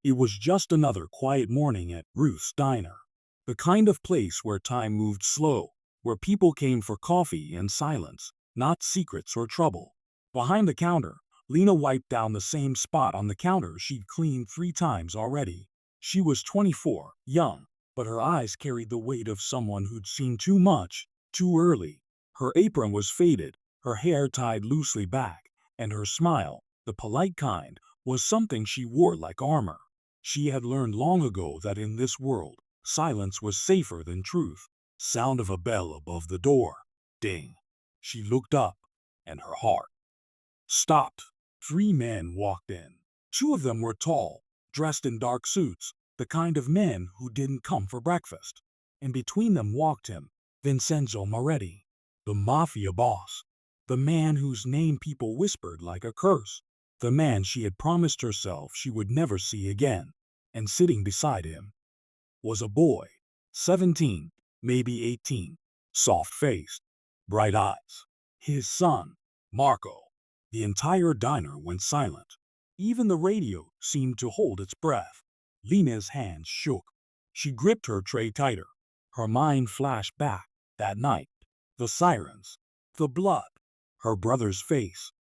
It was just another quiet morning at Ruth's Diner. The kind of place where time moved slow, where people came for coffee and silence, not secrets or trouble. Behind the counter, Lena wiped down the same spot on the counter she'd cleaned 3 times already. She was 24, young, but her eyes carried the weight of someone who'd seen too much, too early. Her apron was faded, her hair tied loosely back, and her smile, the polite kind, was something she wore like armor. She had learned long ago that in this world, silence was safer than truth. Sound of a bell above the door. Ding. She looked up, and her heart stopped. 3 men walked in. 2 of them were tall, dressed in dark suits, the kind of men who didn't come for breakfast. And between them walked him, Vincenzo Moretti, the mafia boss, the man whose name people whispered like a curse, the man she had promised herself she would never see again. And sitting beside him was a boy, 17, maybe 18, soft-faced, bright eyes. His son, Marco. The entire diner went silent. Even the radio seemed to hold its breath. Lena's hands shook. She gripped her tray tighter. Her mind flashed back that night. The sirens, the blood, her brother's face.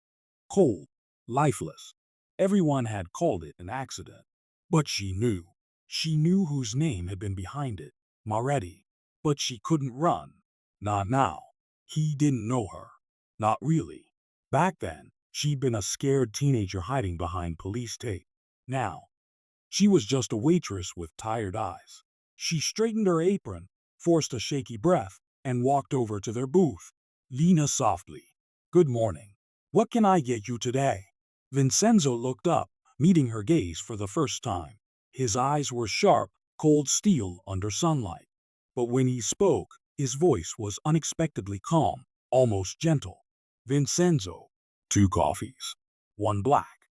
Cold, lifeless. Everyone had called it an accident. But she knew. She knew whose name had been behind it. Moretti. But she couldn't run. Not now. He didn't know her. Not really. Back then, she'd been a scared teenager hiding behind police tape. Now, she was just a waitress with tired eyes. She straightened her apron, forced a shaky breath, and walked over to their booth. Lena softly. "Good morning. What can I get you today?" Vincenzo looked up, meeting her gaze for the first time. His eyes were sharp, cold steel under sunlight. But when he spoke, his voice was unexpectedly calm, almost gentle. "Vincenzo, 2 coffees. One black.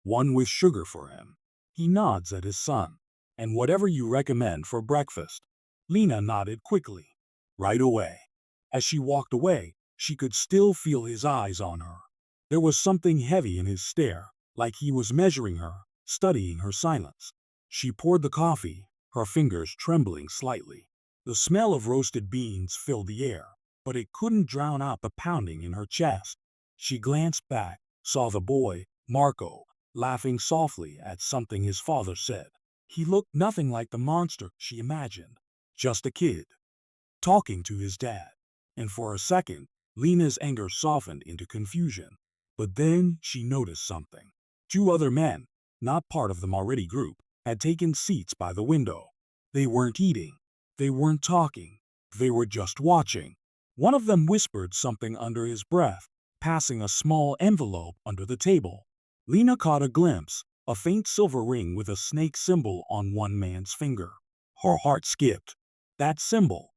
One with sugar for him." He nods at his son. "And whatever you recommend for breakfast." Lena nodded quickly. "Right away." As she walked away, she could still feel his eyes on her. There was something heavy in his stare, like he was measuring her, studying her silence. She poured the coffee, her fingers trembling slightly. The smell of roasted beans filled the air, but it couldn't drown out the pounding in her chest. She glanced back, saw the boy, Marco, laughing softly at something his father said. He looked nothing like the monster she imagined, just a kid, talking to his dad. And for a second, Lena's anger softened into confusion. But then she noticed something. 2 other men, not part of the Moretti group, had taken seats by the window. They weren't eating. They weren't talking. They were just watching. One of them whispered something under his breath, passing a small envelope under the table. Lena caught a glimpse, a faint silver ring with a snake symbol on one man's finger. Her heart skipped. That symbol.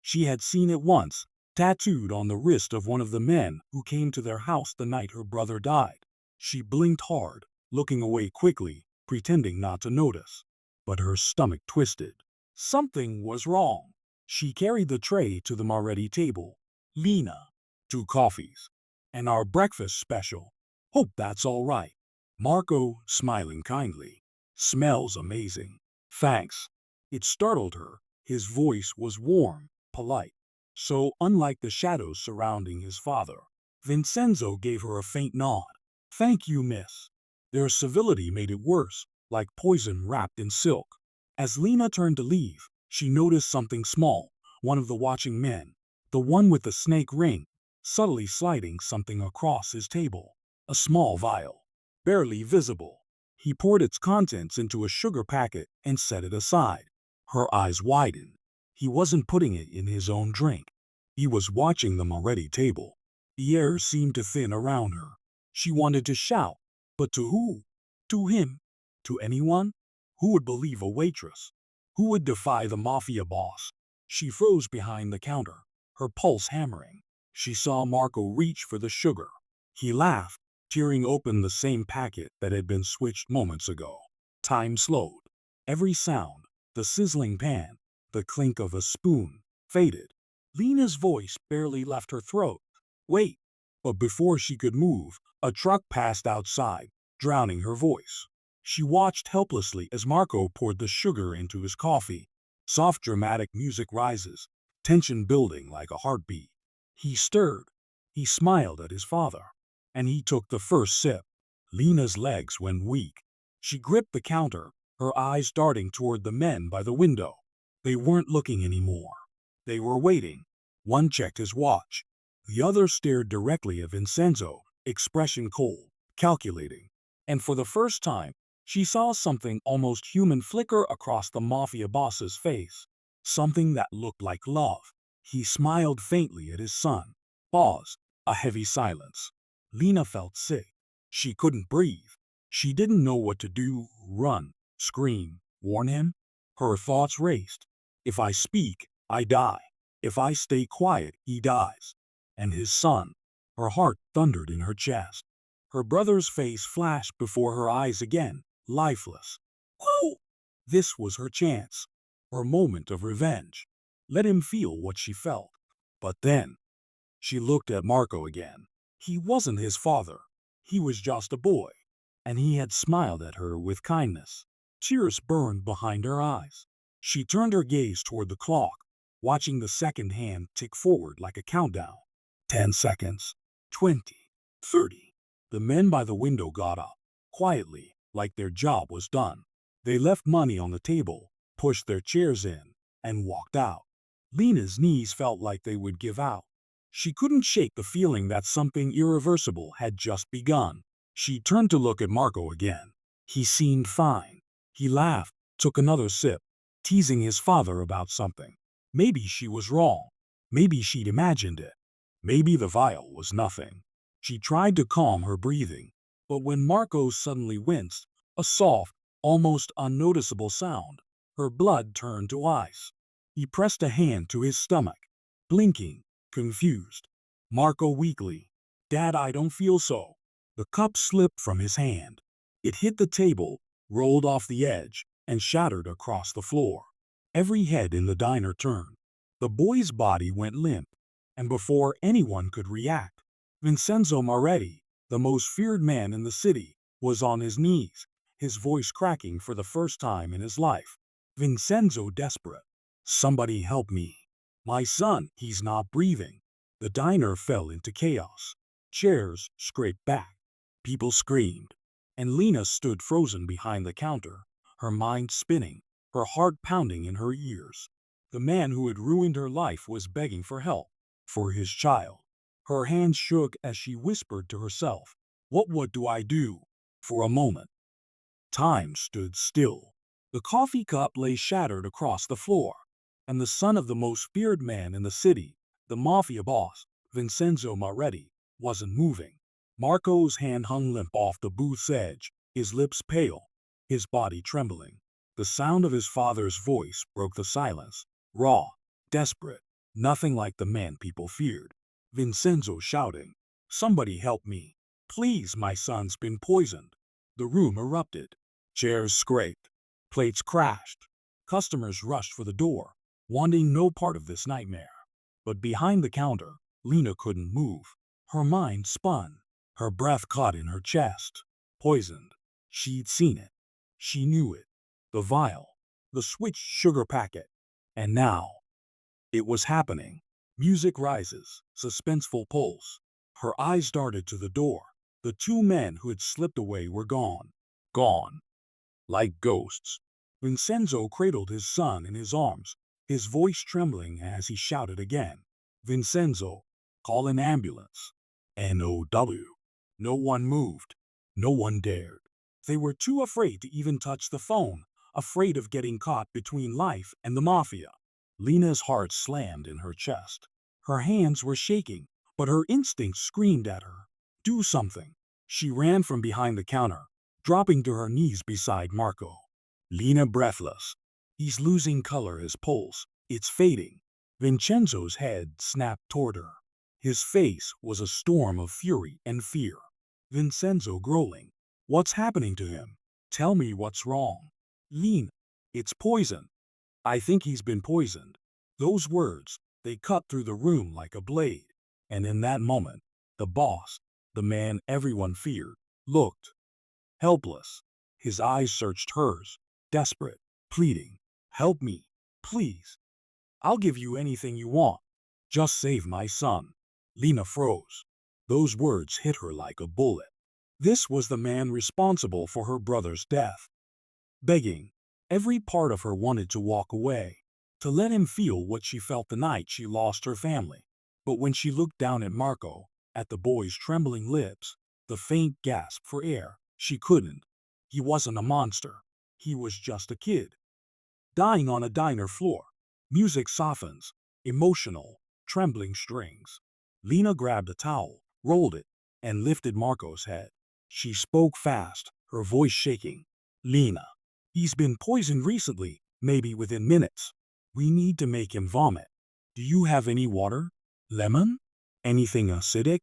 She had seen it once, tattooed on the wrist of one of the men who came to their house the night her brother died. She blinked hard, looking away quickly, pretending not to notice. But her stomach twisted. Something was wrong. She carried the tray to the Moretti table. "Lena, 2 coffees. And our breakfast special. Hope that's all right." Marco, smiling kindly. "Smells amazing." "Thanks." It startled her. His voice was warm, polite. So unlike the shadows surrounding his father. Vincenzo gave her a faint nod. "Thank you, miss." Their civility made it worse, like poison wrapped in silk. As Lena turned to leave, she noticed something small. One of the watching men, the one with the snake ring, subtly sliding something across his table. A small vial, barely visible. He poured its contents into a sugar packet and set it aside. Her eyes widened. He wasn't putting it in his own drink. He was watching the Moretti table. The air seemed to thin around her. She wanted to shout, but to who? To him? To anyone? Who would believe a waitress? Who would defy the mafia boss? She froze behind the counter, her pulse hammering. She saw Marco reach for the sugar. He laughed, tearing open the same packet that had been switched moments ago. Time slowed. Every sound, the sizzling pan, the clink of a spoon, faded. Lena's voice barely left her throat. "Wait." But before she could move, a truck passed outside, drowning her voice. She watched helplessly as Marco poured the sugar into his coffee. Soft dramatic music rises, tension building like a heartbeat. He stirred. He smiled at his father. And he took the first sip. Lena's legs went weak. She gripped the counter, her eyes darting toward the men by the window. They weren't looking anymore. They were waiting. One checked his watch. The other stared directly at Vincenzo, expression cold, calculating. And for the first time, she saw something almost human flicker across the mafia boss's face. Something that looked like love. He smiled faintly at his son. Pause. A heavy silence. Lena felt sick. She couldn't breathe. She didn't know what to do, run, scream, warn him. Her thoughts raced. If I speak, I die. If I stay quiet, he dies. And his son. Her heart thundered in her chest. Her brother's face flashed before her eyes again, lifeless. Who? This was her chance. Her moment of revenge. Let him feel what she felt. But then, she looked at Marco again. He wasn't his father. He was just a boy. And he had smiled at her with kindness. Tears burned behind her eyes. She turned her gaze toward the clock, watching the second hand tick forward like a countdown. 10 seconds. 20. 30. The men by the window got up, quietly, like their job was done. They left money on the table, pushed their chairs in, and walked out. Lena's knees felt like they would give out. She couldn't shake the feeling that something irreversible had just begun. She turned to look at Marco again. He seemed fine. He laughed, took another sip, teasing his father about something. Maybe she was wrong. Maybe she'd imagined it. Maybe the vial was nothing. She tried to calm her breathing, but when Marco suddenly winced, a soft, almost unnoticeable sound, her blood turned to ice. He pressed a hand to his stomach, blinking, confused. Marco weakly, "Dad, I don't feel so." The cup slipped from his hand. It hit the table, rolled off the edge, and shattered across the floor. Every head in the diner turned. The boy's body went limp, and before anyone could react, Vincenzo Moretti, the most feared man in the city, was on his knees, his voice cracking for the first time in his life. Vincenzo desperate. "Somebody help me. My son, he's not breathing." The diner fell into chaos. Chairs scraped back. People screamed. And Lena stood frozen behind the counter, her mind spinning, her heart pounding in her ears. The man who had ruined her life was begging for help, for his child. Her hands shook as she whispered to herself, What do I do?" For a moment, time stood still. The coffee cup lay shattered across the floor, and the son of the most feared man in the city, the mafia boss, Vincenzo Moretti, wasn't moving. Marco's hand hung limp off the booth's edge, his lips pale, his body trembling. The sound of his father's voice broke the silence, raw, desperate, nothing like the man people feared. Vincenzo shouting, "Somebody help me. Please, my son's been poisoned." The room erupted. Chairs scraped. Plates crashed. Customers rushed for the door, wanting no part of this nightmare. But behind the counter, Lena couldn't move. Her mind spun. Her breath caught in her chest. Poisoned. She'd seen it. She knew it. The vial. The switched sugar packet. And now, it was happening. Music rises. Suspenseful pulse. Her eyes darted to the door. The two men who had slipped away were gone. Gone. Like ghosts. Vincenzo cradled his son in his arms, his voice trembling as he shouted again. "Vincenzo, call an ambulance." NOW. No one moved. No one dared. They were too afraid to even touch the phone, afraid of getting caught between life and the mafia. Lena's heart slammed in her chest. Her hands were shaking, but her instincts screamed at her. Do something. She ran from behind the counter, dropping to her knees beside Marco. Lena breathless. He's losing color, his pulse. It's fading. Vincenzo's head snapped toward her. His face was a storm of fury and fear. Vincenzo growling. "What's happening to him? Tell me what's wrong." "Lena, it's poison. I think he's been poisoned." Those words, they cut through the room like a blade. And in that moment, the boss, the man everyone feared, looked helpless. His eyes searched hers, desperate, pleading. "Help me, please. I'll give you anything you want. Just save my son." Lena froze. Those words hit her like a bullet. This was the man responsible for her brother's death. Begging, every part of her wanted to walk away, to let him feel what she felt the night she lost her family. But when she looked down at Marco, at the boy's trembling lips, the faint gasp for air, she couldn't. He wasn't a monster. He was just a kid, dying on a diner floor. Music softens, emotional, trembling strings. Lena grabbed a towel, rolled it, and lifted Marco's head. She spoke fast, her voice shaking. "Lena, he's been poisoned recently, maybe within minutes. We need to make him vomit. Do you have any water? Lemon? Anything acidic?"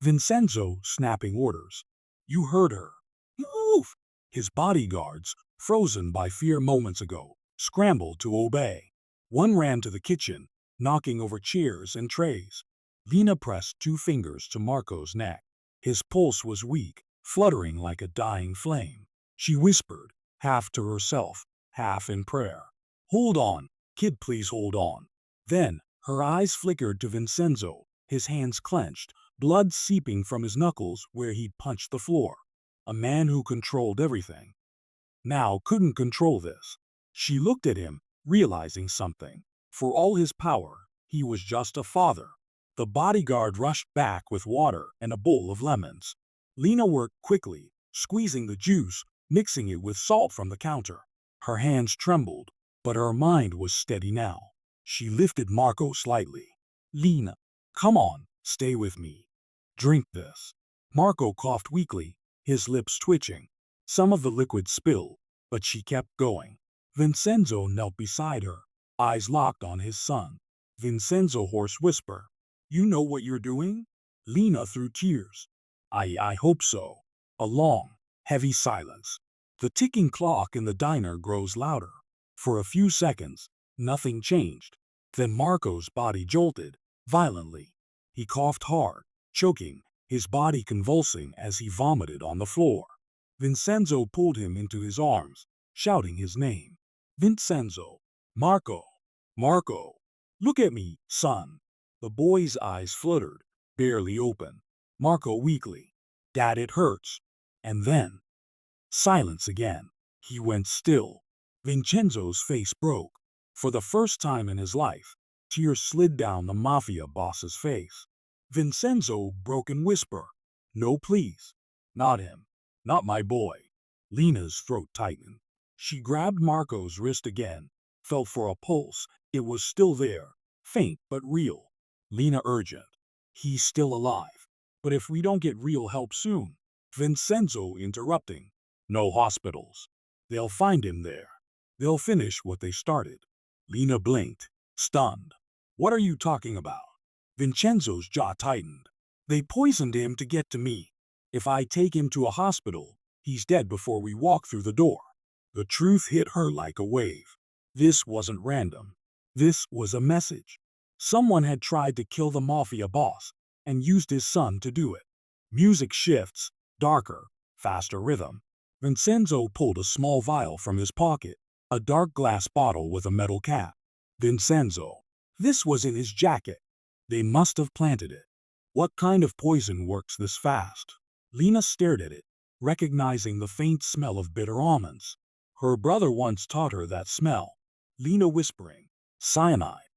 Vincenzo snapping orders. "You heard her. Move!" His bodyguards, frozen by fear moments ago, scrambled to obey. One ran to the kitchen, knocking over chairs and trays. Lena pressed 2 fingers to Marco's neck. His pulse was weak, fluttering like a dying flame. She whispered, half to herself, half in prayer. "Hold on, kid, please hold on." Then, her eyes flickered to Vincenzo, his hands clenched, blood seeping from his knuckles where he'd punched the floor. A man who controlled everything now couldn't control this. She looked at him, realizing something. For all his power, he was just a father. The bodyguard rushed back with water and a bowl of lemons. Lena worked quickly, squeezing the juice, mixing it with salt from the counter. Her hands trembled, but her mind was steady now. She lifted Marco slightly. "Lena, come on, stay with me. Drink this." Marco coughed weakly, his lips twitching. Some of the liquid spilled, but she kept going. Vincenzo knelt beside her, eyes locked on his son. Vincenzo hoarse whisper, "You know what you're doing?" Lena through tears. I hope so." A long, heavy silence. The ticking clock in the diner grows louder. For a few seconds, nothing changed. Then Marco's body jolted, violently. He coughed hard, choking, his body convulsing as he vomited on the floor. Vincenzo pulled him into his arms, shouting his name. "Vincenzo! Marco! Marco! Look at me, son!" The boy's eyes fluttered, barely open. Marco weakly, "Dad, it hurts." And then, silence again. He went still. Vincenzo's face broke. For the first time in his life, tears slid down the mafia boss's face. Vincenzo broke in whisper, "No, please. Not him. Not my boy." Lena's throat tightened. She grabbed Marco's wrist again, felt for a pulse. It was still there, faint but real. Lena urgent, "He's still alive. But if we don't get real help soon." Vincenzo interrupting, "No hospitals. They'll find him there. They'll finish what they started." Lena blinked, stunned. "What are you talking about?" Vincenzo's jaw tightened. "They poisoned him to get to me. If I take him to a hospital, he's dead before we walk through the door." The truth hit her like a wave. This wasn't random. This was a message. Someone had tried to kill the mafia boss and used his son to do it. Music shifts, darker, faster rhythm. Vincenzo pulled a small vial from his pocket, a dark glass bottle with a metal cap. Vincenzo. This was in his jacket. They must have planted it. What kind of poison works this fast? Lena stared at it, recognizing the faint smell of bitter almonds. Her brother once taught her that smell. Lena whispering, "Cyanide.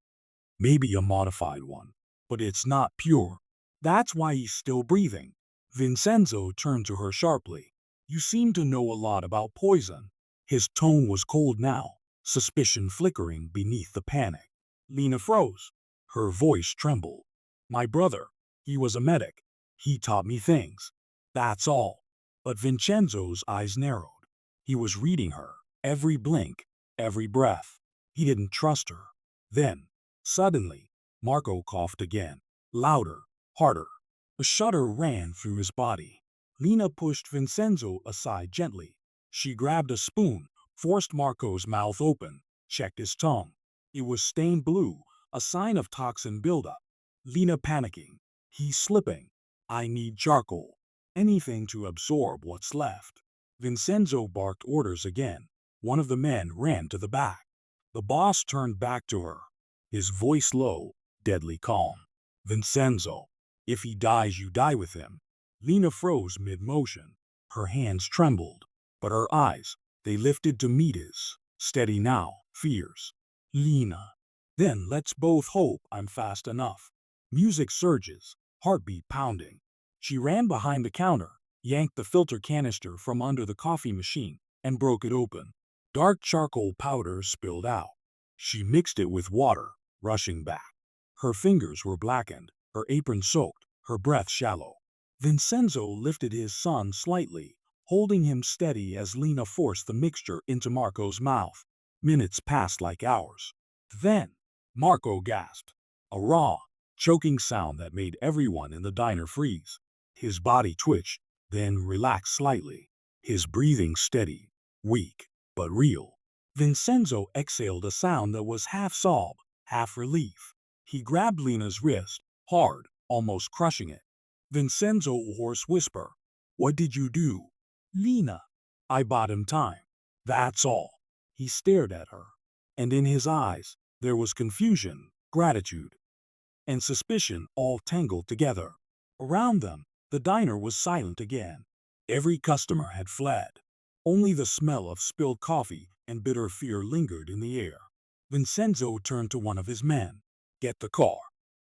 Maybe a modified one. But it's not pure. That's why he's still breathing." Vincenzo turned to her sharply. "You seem to know a lot about poison." His tone was cold now, suspicion flickering beneath the panic. Lena froze. Her voice trembled. "My brother, he was a medic. He taught me things. That's all." But Vincenzo's eyes narrowed. He was reading her, every blink, every breath. He didn't trust her. Then, suddenly, Marco coughed again, louder, harder. A shudder ran through his body. Lena pushed Vincenzo aside gently. She grabbed a spoon, forced Marco's mouth open, checked his tongue. It was stained blue, a sign of toxin buildup. Lena panicking. "He's slipping. I need charcoal. Anything to absorb what's left." Vincenzo barked orders again. One of the men ran to the back. The boss turned back to her, his voice low, deadly calm. Vincenzo, if he dies, you die with him. Lena froze mid-motion. Her hands trembled, but her eyes, they lifted to meet his. Steady now, fierce. Lena. Then let's both hope I'm fast enough. Music surges, heartbeat pounding. She ran behind the counter, yanked the filter canister from under the coffee machine, and broke it open. Dark charcoal powder spilled out. She mixed it with water, rushing back. Her fingers were blackened, her apron soaked, her breath shallow. Vincenzo lifted his son slightly, holding him steady as Lena forced the mixture into Marco's mouth. Minutes passed like hours. Then, Marco gasped. A raw, choking sound that made everyone in the diner freeze. His body twitched, then relaxed slightly. His breathing steady, weak, but real. Vincenzo exhaled a sound that was half sob, half relief. He grabbed Lena's wrist, hard, almost crushing it. Vincenzo hoarse whisper. What did you do? Lena. I bought him time. That's all. He stared at her, and in his eyes, there was confusion, gratitude, and suspicion all tangled together. Around them, the diner was silent again. Every customer had fled. Only the smell of spilled coffee and bitter fear lingered in the air. Vincenzo turned to one of his men. Get the car.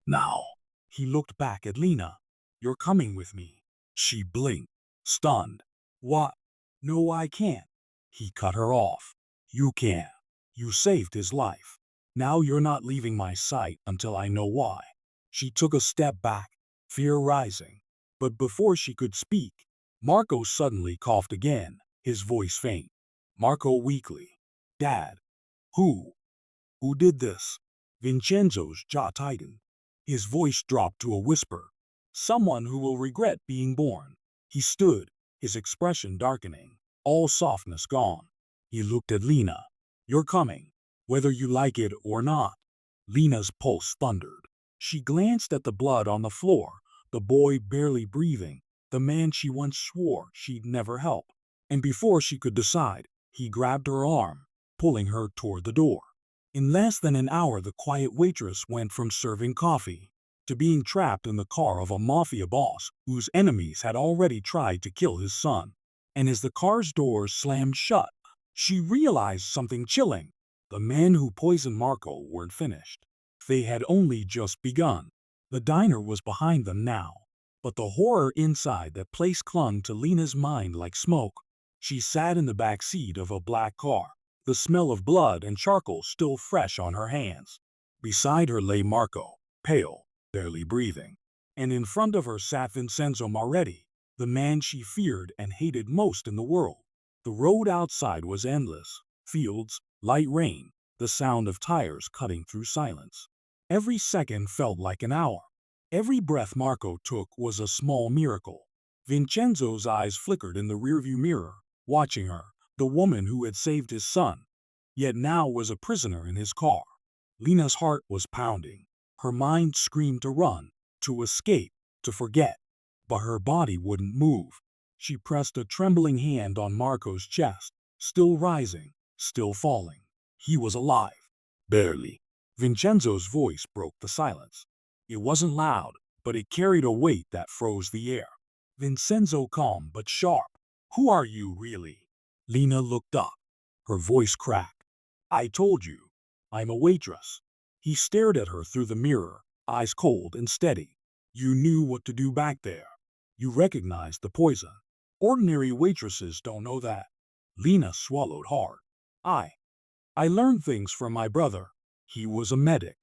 Now. He looked back at Lena. You're coming with me. She blinked, stunned. What? No, I can't. He cut her off. You can. You saved his life. Now you're not leaving my sight until I know why. She took a step back, fear rising. But before she could speak, Marco suddenly coughed again, his voice faint. Marco weakly. Dad. Who? Who did this? Vincenzo's jaw tightened. His voice dropped to a whisper. Someone who will regret being born. He stood, his expression darkening, all softness gone. He looked at Lena. You're coming, whether you like it or not. Lena's pulse thundered. She glanced at the blood on the floor, the boy barely breathing, the man she once swore she'd never help. And before she could decide, he grabbed her arm, pulling her toward the door. In less than an hour, the quiet waitress went from serving coffee to being trapped in the car of a mafia boss whose enemies had already tried to kill his son. And as the car's doors slammed shut, she realized something chilling. The men who poisoned Marco weren't finished. They had only just begun. The diner was behind them now, but the horror inside that place clung to Lena's mind like smoke. She sat in the back seat of a black car, the smell of blood and charcoal still fresh on her hands. Beside her lay Marco, pale, barely breathing. And in front of her sat Vincenzo Moretti, the man she feared and hated most in the world. The road outside was endless. Fields, light rain, the sound of tires cutting through silence. Every second felt like an hour. Every breath Marco took was a small miracle. Vincenzo's eyes flickered in the rearview mirror, watching her, the woman who had saved his son, yet now was a prisoner in his car. Lena's heart was pounding. Her mind screamed to run, to escape, to forget. But her body wouldn't move. She pressed a trembling hand on Marco's chest, still rising, still falling. He was alive. Barely. Vincenzo's voice broke the silence. It wasn't loud, but it carried a weight that froze the air. Vincenzo calm but sharp. Who are you really? Lena looked up. Her voice cracked. I told you. I'm a waitress. He stared at her through the mirror, eyes cold and steady. You knew what to do back there. You recognized the poison. Ordinary waitresses don't know that. Lena swallowed hard. I learned things from my brother. He was a medic.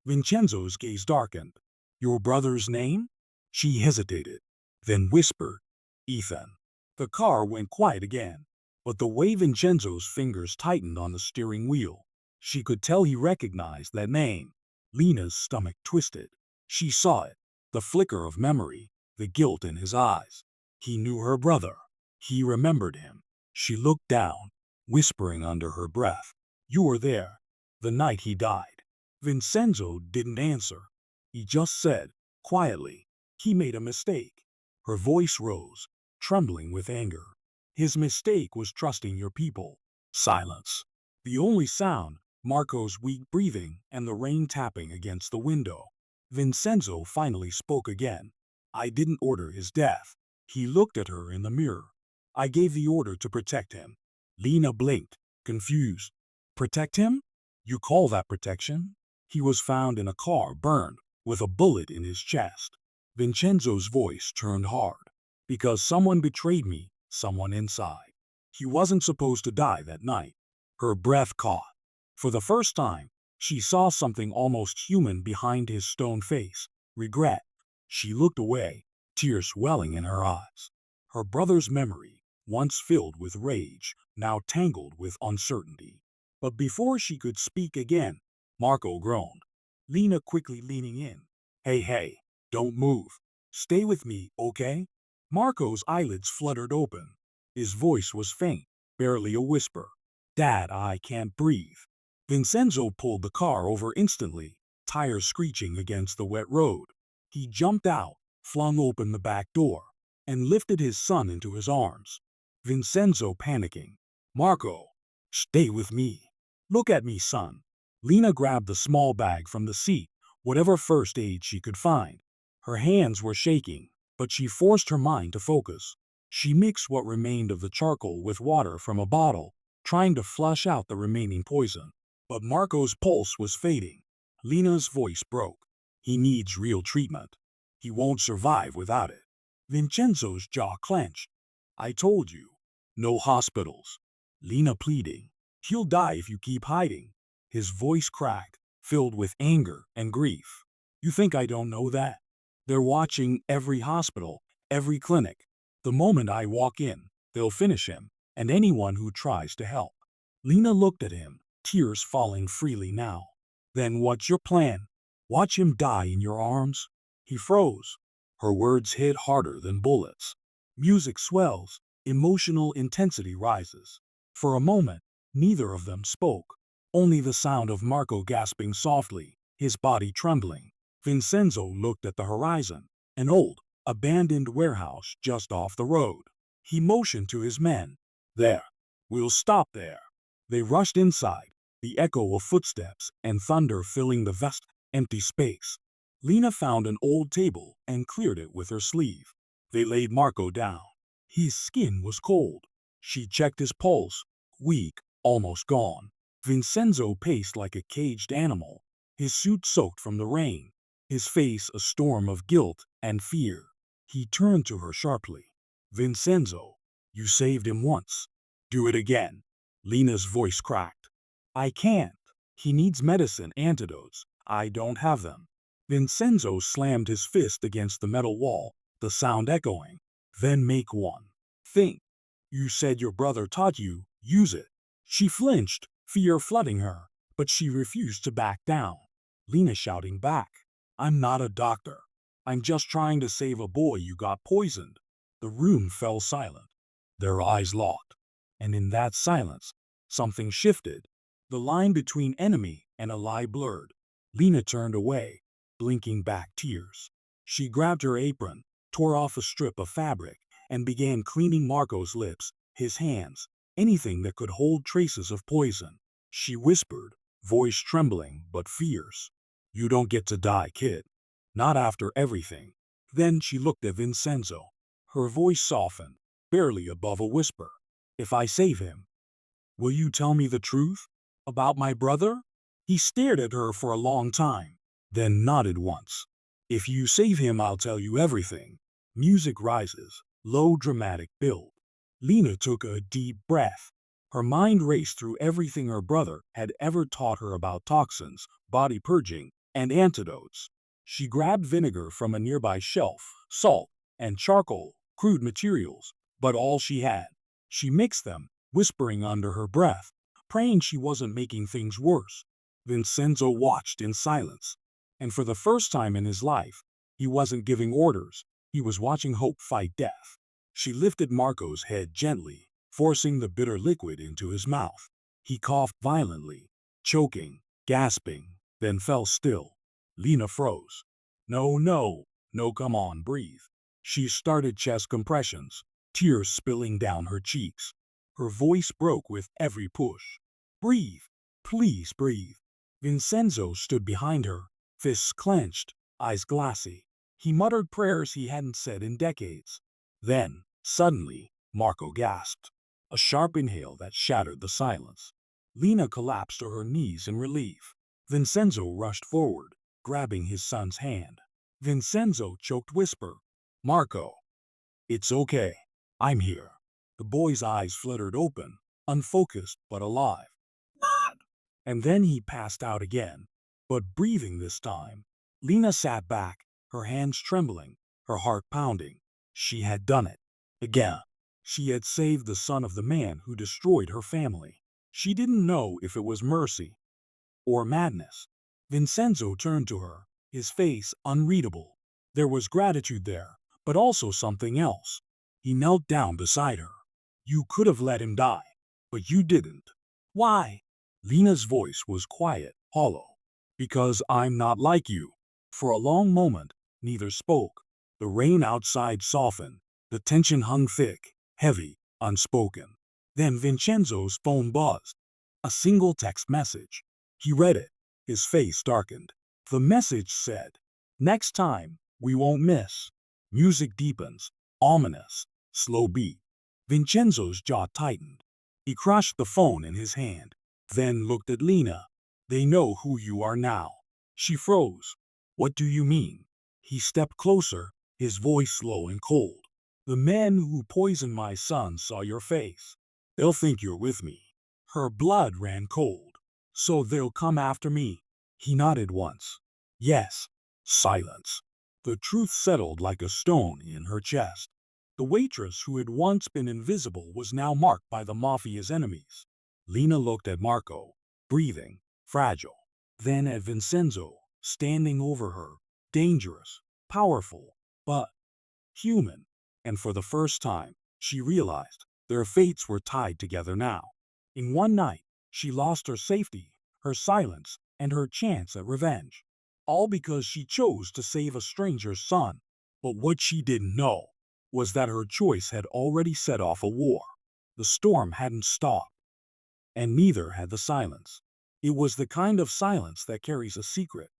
Vincenzo's gaze darkened. Your brother's name? She hesitated, then whispered, Ethan. The car went quiet again, but the way Vincenzo's fingers tightened on the steering wheel, she could tell he recognized that name. Lena's stomach twisted. She saw it, the flicker of memory, the guilt in his eyes. He knew her brother. He remembered him. She looked down, whispering under her breath. You were there, the night he died. Vincenzo didn't answer. He just said, quietly, he made a mistake. Her voice rose, trembling with anger. His mistake was trusting your people. Silence. The only sound, Marco's weak breathing and the rain tapping against the window. Vincenzo finally spoke again. I didn't order his death. He looked at her in the mirror. I gave the order to protect him. Lena blinked, confused. Protect him? You call that protection? He was found in a car burned, with a bullet in his chest. Vincenzo's voice turned hard. Because someone betrayed me, someone inside. He wasn't supposed to die that night. Her breath caught. For the first time, she saw something almost human behind his stone face. Regret. She looked away, tears welling in her eyes. Her brother's memory, once filled with rage, now tangled with uncertainty. But before she could speak again, Marco groaned. Lena quickly leaning in. Hey, don't move. Stay with me, okay? Marco's eyelids fluttered open. His voice was faint, barely a whisper. Dad, I can't breathe. Vincenzo pulled the car over instantly, tires screeching against the wet road. He jumped out, flung open the back door, and lifted his son into his arms. Vincenzo panicking. Marco, stay with me. Look at me, son. Lena grabbed the small bag from the seat, whatever first aid she could find. Her hands were shaking, but she forced her mind to focus. She mixed what remained of the charcoal with water from a bottle, trying to flush out the remaining poison. But Marco's pulse was fading. Lena's voice broke. He needs real treatment. He won't survive without it. Vincenzo's jaw clenched. I told you. No hospitals. Lena pleading. He'll die if you keep hiding. His voice cracked, filled with anger and grief. You think I don't know that? They're watching every hospital, every clinic. The moment I walk in, they'll finish him, and anyone who tries to help. Lena looked at him, tears falling freely now. Then what's your plan? Watch him die in your arms? He froze. Her words hit harder than bullets. Music swells, emotional intensity rises. For a moment, neither of them spoke. Only the sound of Marco gasping softly, his body trembling. Vincenzo looked at the horizon, an old, abandoned warehouse just off the road. He motioned to his men. There. We'll stop there. They rushed inside, the echo of footsteps and thunder filling the vast, empty space. Lena found an old table and cleared it with her sleeve. They laid Marco down. His skin was cold. She checked his pulse, weak, almost gone. Vincenzo paced like a caged animal, his suit soaked from the rain, his face a storm of guilt and fear. He turned to her sharply. Vincenzo, you saved him once. Do it again. Lena's voice cracked. I can't. He needs medicine, antidotes. I don't have them. Vincenzo slammed his fist against the metal wall, the sound echoing. Then make one. Think. You said your brother taught you. Use it. She flinched, fear flooding her, but she refused to back down. Lena shouting back. I'm not a doctor. I'm just trying to save a boy you got poisoned. The room fell silent. Their eyes locked. And in that silence, something shifted. The line between enemy and ally blurred. Lena turned away, blinking back tears. She grabbed her apron, tore off a strip of fabric, and began cleaning Marco's lips, his hands, anything that could hold traces of poison. She whispered, voice trembling but fierce. You don't get to die, kid. Not after everything. Then she looked at Vincenzo. Her voice softened, barely above a whisper. If I save him, will you tell me the truth? About my brother? He stared at her for a long time, then nodded once. If you save him, I'll tell you everything. Music rises, low dramatic build. Lena took a deep breath. Her mind raced through everything her brother had ever taught her about toxins, body purging, and antidotes. She grabbed vinegar from a nearby shelf, salt, and charcoal, crude materials, but all she had. She mixed them, whispering under her breath, praying she wasn't making things worse. Vincenzo watched in silence, and for the first time in his life, he wasn't giving orders, he was watching hope fight death. She lifted Marco's head gently, forcing the bitter liquid into his mouth. He coughed violently, choking, gasping, then fell still. Lena froze. No, come on, breathe. She started chest compressions, tears spilling down her cheeks. Her voice broke with every push. "Breathe, please breathe." Vincenzo stood behind her, fists clenched, eyes glassy. He muttered prayers he hadn't said in decades. Then, suddenly, Marco gasped. A sharp inhale that shattered the silence. Lena collapsed to her knees in relief. Vincenzo rushed forward, grabbing his son's hand. Vincenzo choked whisper, "Marco, it's okay. I'm here." The boy's eyes fluttered open, unfocused but alive. And then he passed out again, but breathing this time. Lena sat back, her hands trembling, her heart pounding. She had done it. Again. She had saved the son of the man who destroyed her family. She didn't know if it was mercy or madness. Vincenzo turned to her, his face unreadable. There was gratitude there, but also something else. He knelt down beside her. "You could have let him die, but you didn't." "Why?" Lena's voice was quiet, hollow. "Because I'm not like you." For a long moment, neither spoke. The rain outside softened. The tension hung thick, heavy, unspoken. Then Vincenzo's phone buzzed. A single text message. He read it. His face darkened. The message said, "Next time, we won't miss." Music deepens, ominous, slow beat. Vincenzo's jaw tightened. He crushed the phone in his hand, then looked at Lena. "They know who you are now." She froze. "What do you mean?" He stepped closer, his voice low and cold. "The men who poisoned my son saw your face. They'll think you're with me." Her blood ran cold. "So they'll come after me?" He nodded once. "Yes." Silence. The truth settled like a stone in her chest. The waitress who had once been invisible was now marked by the Mafia's enemies. Lena looked at Marco, breathing, fragile. Then at Vincenzo, standing over her, dangerous, powerful, but human. And for the first time, she realized their fates were tied together now. In one night, she lost her safety, her silence, and her chance at revenge. All because she chose to save a stranger's son. But what she didn't know was that her choice had already set off a war. The storm hadn't stopped, and neither had the silence. It was the kind of silence that carries a secret,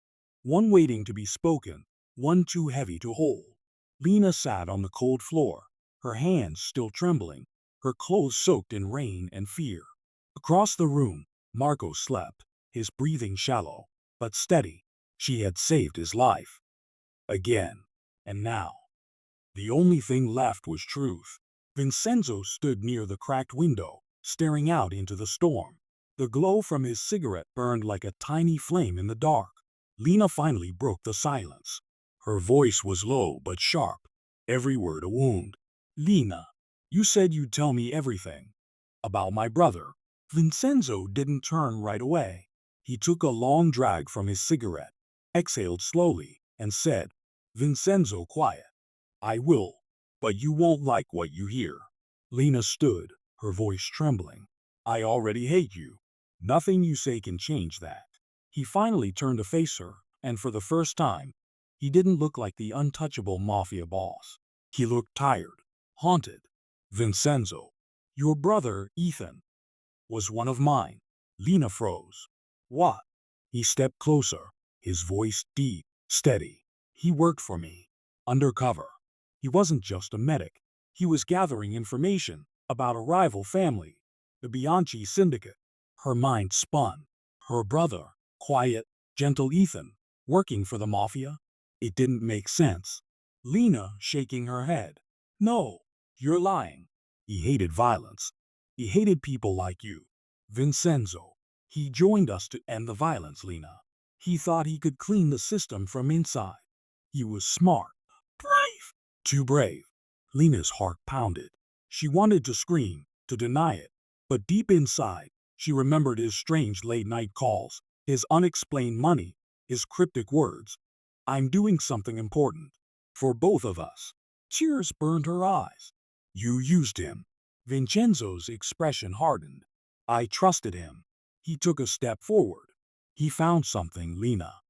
one waiting to be spoken, one too heavy to hold. Lena sat on the cold floor, her hands still trembling, her clothes soaked in rain and fear. Across the room, Marco slept, his breathing shallow, but steady. She had saved his life. Again. And now, the only thing left was truth. Vincenzo stood near the cracked window, staring out into the storm. The glow from his cigarette burned like a tiny flame in the dark. Lena finally broke the silence. Her voice was low but sharp, every word a wound. "Lena, you said you'd tell me everything. About my brother." Vincenzo didn't turn right away. He took a long drag from his cigarette, exhaled slowly, and said, "Vincenzo, quiet. I will, but you won't like what you hear." Lena stood, her voice trembling. "I already hate you. Nothing you say can change that." He finally turned to face her, and for the first time, he didn't look like the untouchable mafia boss. He looked tired, haunted. "Vincenzo, your brother, Ethan, was one of mine." Lena froze. "What?" He stepped closer, his voice deep, steady. "He worked for me, undercover. He wasn't just a medic. He was gathering information about a rival family, the Bianchi Syndicate." Her mind spun. Her brother, quiet, gentle Ethan, working for the Mafia? It didn't make sense. Lena shaking her head. "No, you're lying." He hated violence. He hated people like you. "Vincenzo. He joined us to end the violence, Lena. He thought he could clean the system from inside. He was smart. Brave. Too brave." Lena's heart pounded. She wanted to scream, to deny it. But deep inside, she remembered his strange late-night calls, his unexplained money, his cryptic words. "I'm doing something important. For both of us." Tears burned her eyes. "You used him." Vincenzo's expression hardened. "I trusted him." He took a step forward. "He found something, Lena.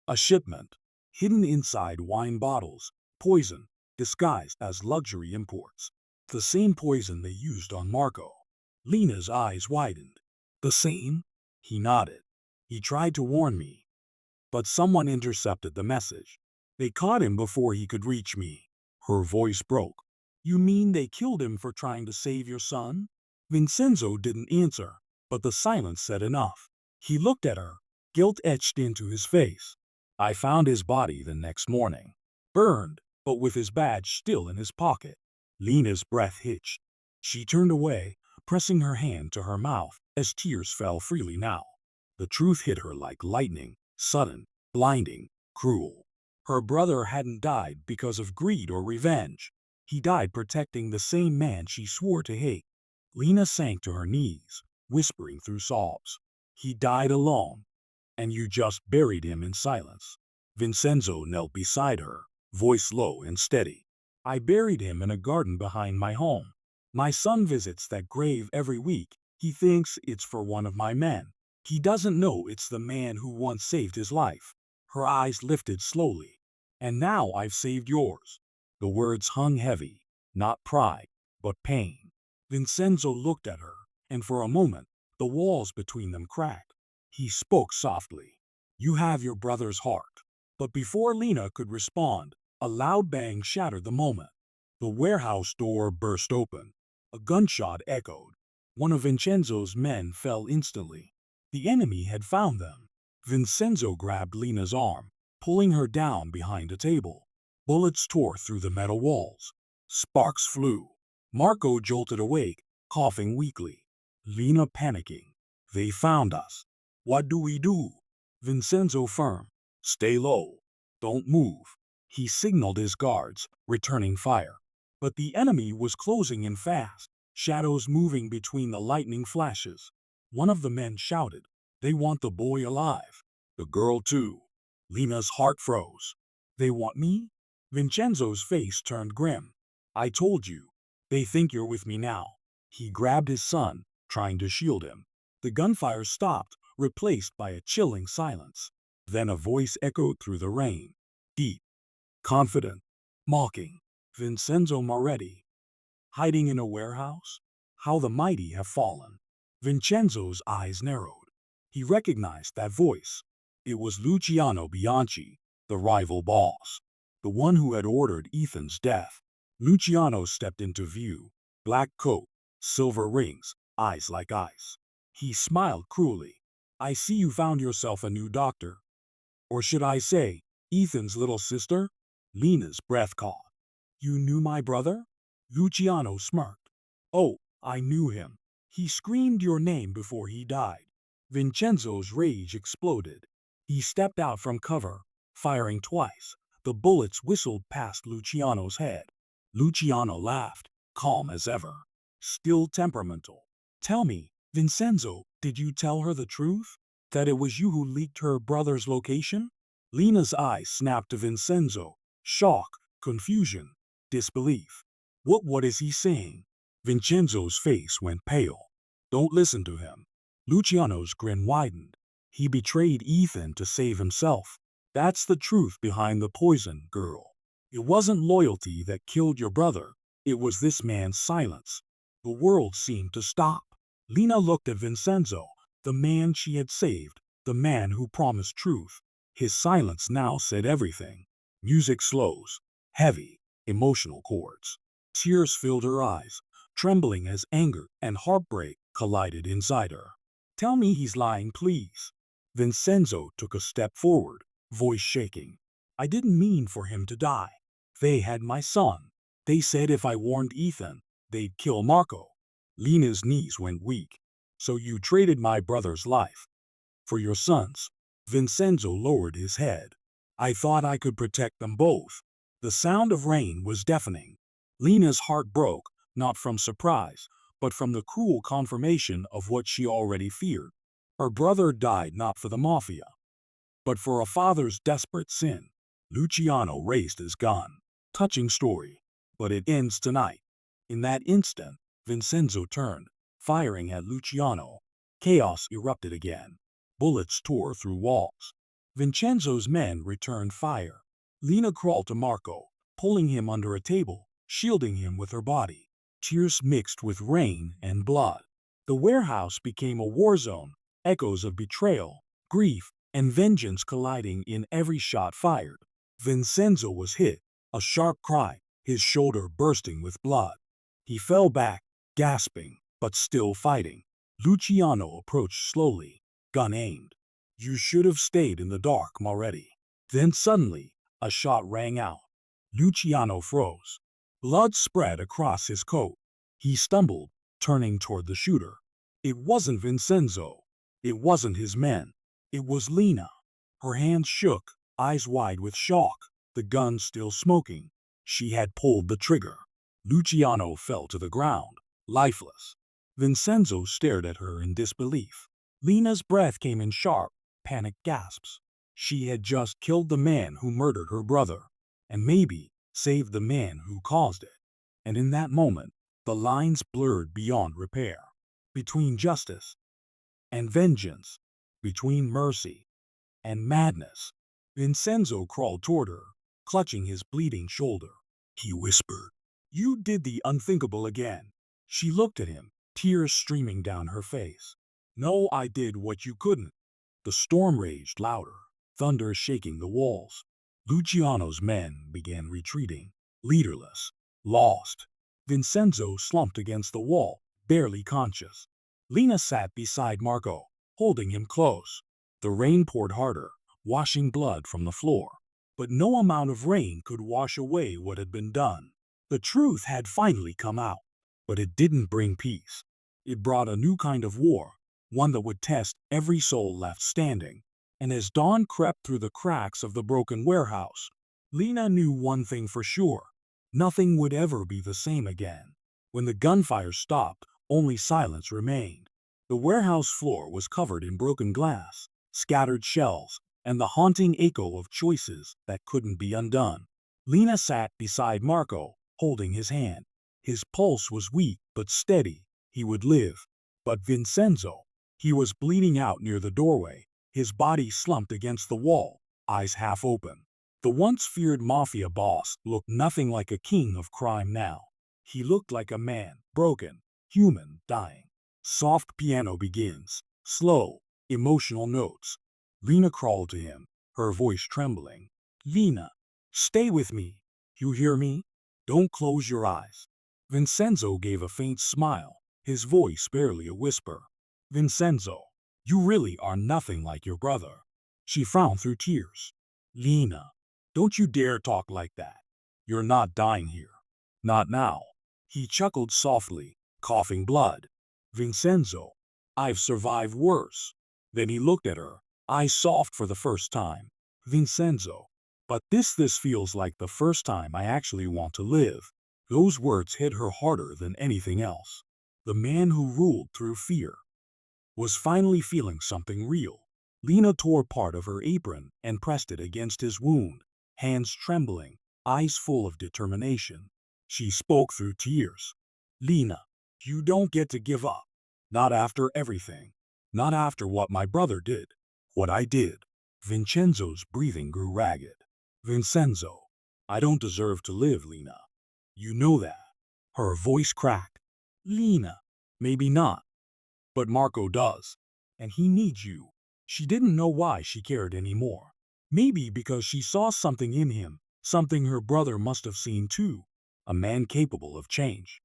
A shipment, hidden inside wine bottles, poison, disguised as luxury imports. The same poison they used on Marco. Lena's eyes widened. The same? He nodded. He tried to warn me, but someone intercepted the message. They caught him before he could reach me. Her voice broke. You mean they killed him for trying to save your son? Vincenzo didn't answer, but the silence said enough. He looked at her, guilt etched into his face. I found his body the next morning, burned, but with his badge still in his pocket. Lena's breath hitched. She turned away, pressing her hand to her mouth as tears fell freely now. The truth hit her like lightning, sudden, blinding, cruel. Her brother hadn't died because of greed or revenge. He died protecting the same man she swore to hate. Lena sank to her knees, whispering through sobs. He died alone, and you just buried him in silence. Vincenzo knelt beside her, voice low and steady. I buried him in a garden behind my home. My son visits that grave every week. He thinks it's for one of my men. He doesn't know it's the man who once saved his life. Her eyes lifted slowly. And now I've saved yours. The words hung heavy, not pride, but pain. Vincenzo looked at her, and for a moment, the walls between them cracked. He spoke softly. You have your brother's heart. But before Lena could respond, a loud bang shattered the moment. The warehouse door burst open. A gunshot echoed. One of Vincenzo's men fell instantly. The enemy had found them. Vincenzo grabbed Lena's arm, pulling her down behind a table. Bullets tore through the metal walls. Sparks flew. Marco jolted awake, coughing weakly. Lena panicking. They found us. What do we do? Vincenzo firm. Stay low. Don't move. He signaled his guards, returning fire. But the enemy was closing in fast, shadows moving between the lightning flashes. One of the men shouted, They want the boy alive. The girl too. Lena's heart froze. They want me? Vincenzo's face turned grim. I told you. They think you're with me now. He grabbed his son, trying to shield him. The gunfire stopped, replaced by a chilling silence. Then a voice echoed through the rain. Deep, confident, mocking. Vincenzo Moretti. Hiding in a warehouse? How the mighty have fallen. Vincenzo's eyes narrowed. He recognized that voice. It was Luciano Bianchi, the rival boss, the one who had ordered Ethan's death. Luciano stepped into view, black coat, silver rings, eyes like ice. He smiled cruelly. I see you found yourself a new doctor. Or should I say, Ethan's little sister? Lena's breath caught. You knew my brother? Luciano smirked. Oh, I knew him. He screamed your name before he died. Vincenzo's rage exploded. He stepped out from cover, firing twice. The bullets whistled past Luciano's head. Luciano laughed, calm as ever, still temperamental. Tell me, Vincenzo, did you tell her the truth? That it was you who leaked her brother's location? Lena's eyes snapped to Vincenzo. Shock, confusion, disbelief. What is he saying? Vincenzo's face went pale. Don't listen to him. Luciano's grin widened. He betrayed Ethan to save himself. That's the truth behind the poison, girl. It wasn't loyalty that killed your brother. It was this man's silence. The world seemed to stop. Lena looked at Vincenzo, the man she had saved, the man who promised truth. His silence now said everything. Music slows, heavy, emotional chords. Tears filled her eyes, trembling as anger and heartbreak collided inside her. Tell me he's lying, please. Vincenzo took a step forward, voice shaking. I didn't mean for him to die. They had my son. They said if I warned Ethan, they'd kill Marco. Lena's knees went weak. So you traded my brother's life for your son's? Vincenzo lowered his head. I thought I could protect them both. The sound of rain was deafening. Lena's heart broke, not from surprise, but from the cruel confirmation of what she already feared. Her brother died not for the Mafia, but for a father's desperate sin. Luciano raised his gun. Touching story, but it ends tonight. In that instant, Vincenzo turned, firing at Luciano. Chaos erupted again. Bullets tore through walls. Vincenzo's men returned fire. Lena crawled to Marco, pulling him under a table, shielding him with her body. Tears mixed with rain and blood. The warehouse became a war zone, echoes of betrayal, grief, and vengeance colliding in every shot fired. Vincenzo was hit, a sharp cry, his shoulder bursting with blood. He fell back, gasping, but still fighting. Luciano approached slowly, gun aimed. You should have stayed in the dark, Moretti. Then suddenly, a shot rang out. Luciano froze. Blood spread across his coat. He stumbled, turning toward the shooter. It wasn't Vincenzo. It wasn't his men. It was Lena. Her hands shook, eyes wide with shock, the gun still smoking. She had pulled the trigger. Luciano fell to the ground, lifeless. Vincenzo stared at her in disbelief. Lena's breath came in sharp, panicked gasps. She had just killed the man who murdered her brother, and maybe saved the man who caused it. And in that moment, the lines blurred beyond repair. Between justice and vengeance, between mercy and madness. Vincenzo crawled toward her, clutching his bleeding shoulder. He whispered, "You did the unthinkable again." She looked at him, tears streaming down her face. "No, I did what you couldn't." The storm raged louder, thunder shaking the walls. Luciano's men began retreating, leaderless, lost. Vincenzo slumped against the wall, barely conscious. Lena sat beside Marco, holding him close. The rain poured harder, washing blood from the floor. But no amount of rain could wash away what had been done. The truth had finally come out, but it didn't bring peace. It brought a new kind of war, one that would test every soul left standing. And as dawn crept through the cracks of the broken warehouse, Lena knew one thing for sure. Nothing would ever be the same again. When the gunfire stopped, only silence remained. The warehouse floor was covered in broken glass, scattered shells, and the haunting echo of choices that couldn't be undone. Lena sat beside Marco, holding his hand. His pulse was weak but steady. He would live. But Vincenzo, he was bleeding out near the doorway, his body slumped against the wall, eyes half open. The once feared mafia boss looked nothing like a king of crime now. He looked like a man, broken, human, dying. Soft piano begins, slow, emotional notes. Lena crawled to him, her voice trembling. "Lena, stay with me. You hear me? Don't close your eyes." Vincenzo gave a faint smile, his voice barely a whisper. "Vincenzo, you really are nothing like your brother." She frowned through tears. "Lena, don't you dare talk like that. You're not dying here. Not now." He chuckled softly, coughing blood. "Vincenzo, I've survived worse." Then he looked at her, eyes soft for the first time. "Vincenzo, but this feels like the first time I actually want to live." Those words hit her harder than anything else. The man who ruled through fear was finally feeling something real. Lena tore part of her apron and pressed it against his wound, hands trembling, eyes full of determination. She spoke through tears. "Lena, you don't get to give up. Not after everything. Not after what my brother did. What I did." Vincenzo's breathing grew ragged. "Vincenzo, I don't deserve to live, Lena. You know that." Her voice cracked. "Lena, maybe not. But Marco does. And he needs you." She didn't know why she cared anymore. Maybe because she saw something in him, something her brother must have seen too. A man capable of change.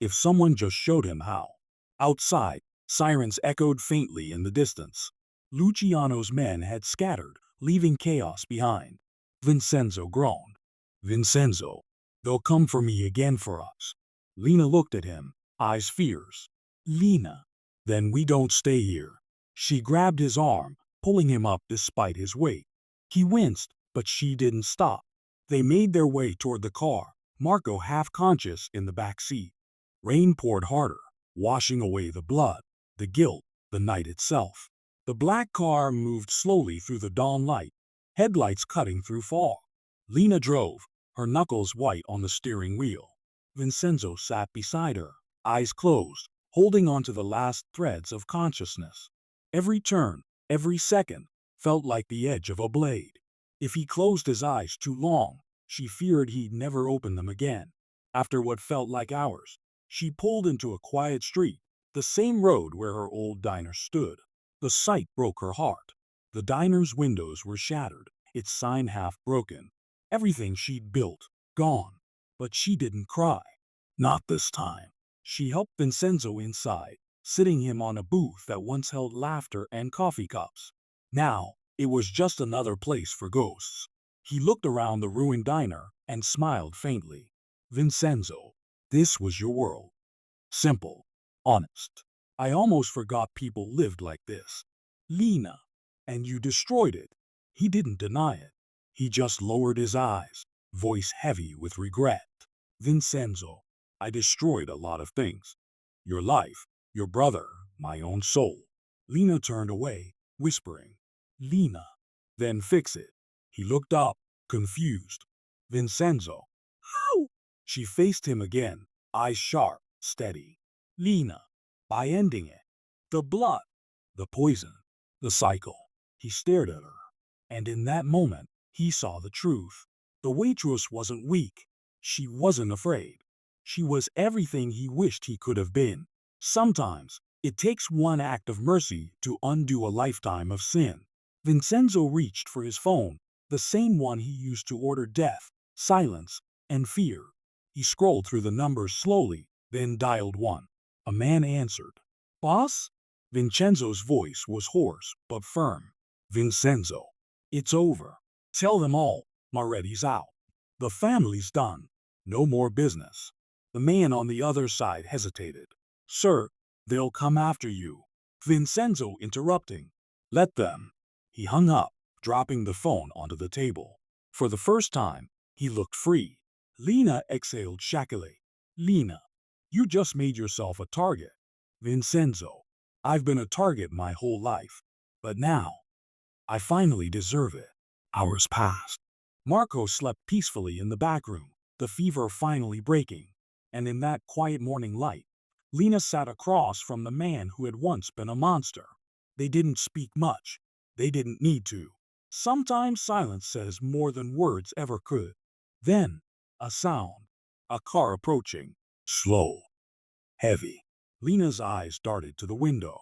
If someone just showed him how. Outside, sirens echoed faintly in the distance. Luciano's men had scattered, leaving chaos behind. Vincenzo groaned. "Vincenzo, they'll come for me again for us." Lena looked at him, eyes fierce. "Lena, then we don't stay here." She grabbed his arm, pulling him up despite his weight. He winced, but she didn't stop. They made their way toward the car, Marco half conscious in the back seat. Rain poured harder, washing away the blood, the guilt, the night itself. The black car moved slowly through the dawn light, headlights cutting through fog. Lena drove, her knuckles white on the steering wheel. Vincenzo sat beside her, eyes closed, holding on to the last threads of consciousness. Every turn, every second, felt like the edge of a blade. If he closed his eyes too long, she feared he'd never open them again. After what felt like hours, She pulled into a quiet street, the same road where her old diner stood. The sight broke her heart. The diner's windows were shattered, its sign half broken. Everything she'd built, gone. But she didn't cry. Not this time. She helped Vincenzo inside, sitting him on a booth that once held laughter and coffee cups. Now, it was just another place for ghosts. He looked around the ruined diner and smiled faintly. Vincenzo, this was your world. Simple. Honest. I almost forgot people lived like this. Lena. And you destroyed it. He didn't deny it. He just lowered his eyes, voice heavy with regret. Vincenzo, I destroyed a lot of things. Your life, your brother, my own soul. Lena turned away, whispering, Lena. Then fix it. He looked up, confused. Vincenzo. How? She faced him again, eyes sharp, steady. Lena. By ending it. The blood. The poison. The cycle. He stared at her. And in that moment, he saw the truth. The waitress wasn't weak. She wasn't afraid. She was everything he wished he could have been. Sometimes, it takes one act of mercy to undo a lifetime of sin. Vincenzo reached for his phone, the same one he used to order death, silence, and fear. He scrolled through the numbers slowly, then dialed one. A man answered. Boss? Vincenzo's voice was hoarse but firm. Vincenzo, it's over. Tell them all, Moretti's out. The family's done. No more business. The man on the other side hesitated. Sir, they'll come after you. Vincenzo interrupting. Let them. He hung up, dropping the phone onto the table. For the first time, he looked free. Lena exhaled shakily. Lena, you just made yourself a target. Vincenzo, I've been a target my whole life. But now, I finally deserve it. Hours passed. Marco slept peacefully in the back room, the fever finally breaking. And in that quiet morning light, Lena sat across from the man who had once been a monster. They didn't speak much. They didn't need to. Sometimes silence says more than words ever could. Then, a sound. A car approaching. Slow. Heavy. Lena's eyes darted to the window.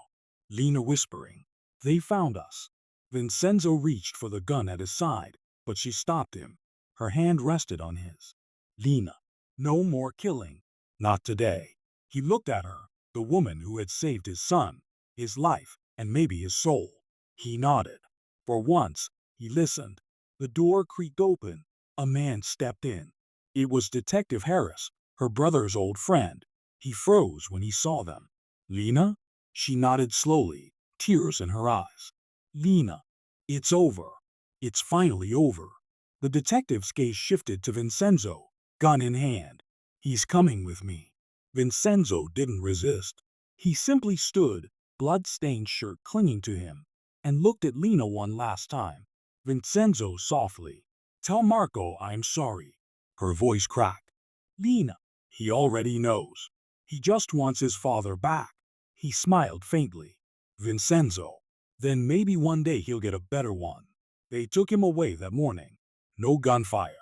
Lena whispering. They found us. Vincenzo reached for the gun at his side, but she stopped him. Her hand rested on his. Lena. No more killing. Not today. He looked at her, the woman who had saved his son, his life, and maybe his soul. He nodded. For once, he listened. The door creaked open. A man stepped in. It was Detective Harris, her brother's old friend. He froze when he saw them. Lena? She nodded slowly, tears in her eyes. Lena, it's over. It's finally over. The detective's gaze shifted to Vincenzo, gun in hand. He's coming with me. Vincenzo didn't resist. He simply stood, blood-stained shirt clinging to him, and looked at Lena one last time. Vincenzo softly. Tell Marco I'm sorry. Her voice cracked. Lena. He already knows. He just wants his father back. He smiled faintly. Vincenzo. Then maybe one day he'll get a better one. They took him away that morning. No gunfire.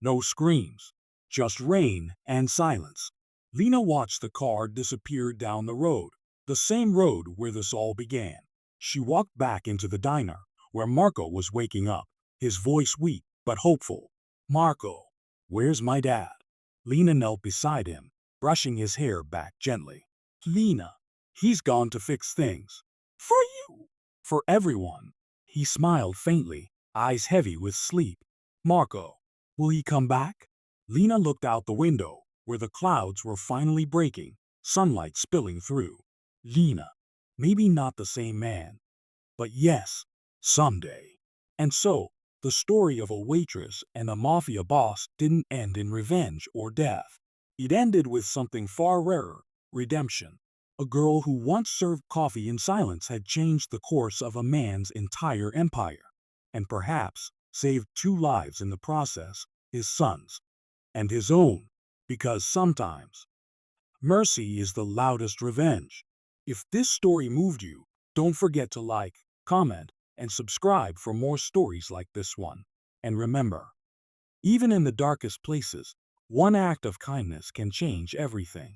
No screams. Just rain and silence. Lena watched the car disappear down the road, the same road where this all began. She walked back into the diner, where Marco was waking up, his voice weak but hopeful. Marco, where's my dad? Lena knelt beside him, brushing his hair back gently. Lena, he's gone to fix things. For you. For everyone. He smiled faintly, eyes heavy with sleep. Marco, will he come back? Lena looked out the window, where the clouds were finally breaking, sunlight spilling through. Lena, maybe not the same man. But yes, someday. And so, the story of a waitress and a mafia boss didn't end in revenge or death. It ended with something far rarer, redemption. A girl who once served coffee in silence had changed the course of a man's entire empire. And perhaps saved 2 lives in the process, his son's. And his own. Because sometimes, mercy is the loudest revenge. If this story moved you, don't forget to like, comment, and subscribe for more stories like this one. And remember, even in the darkest places, one act of kindness can change everything.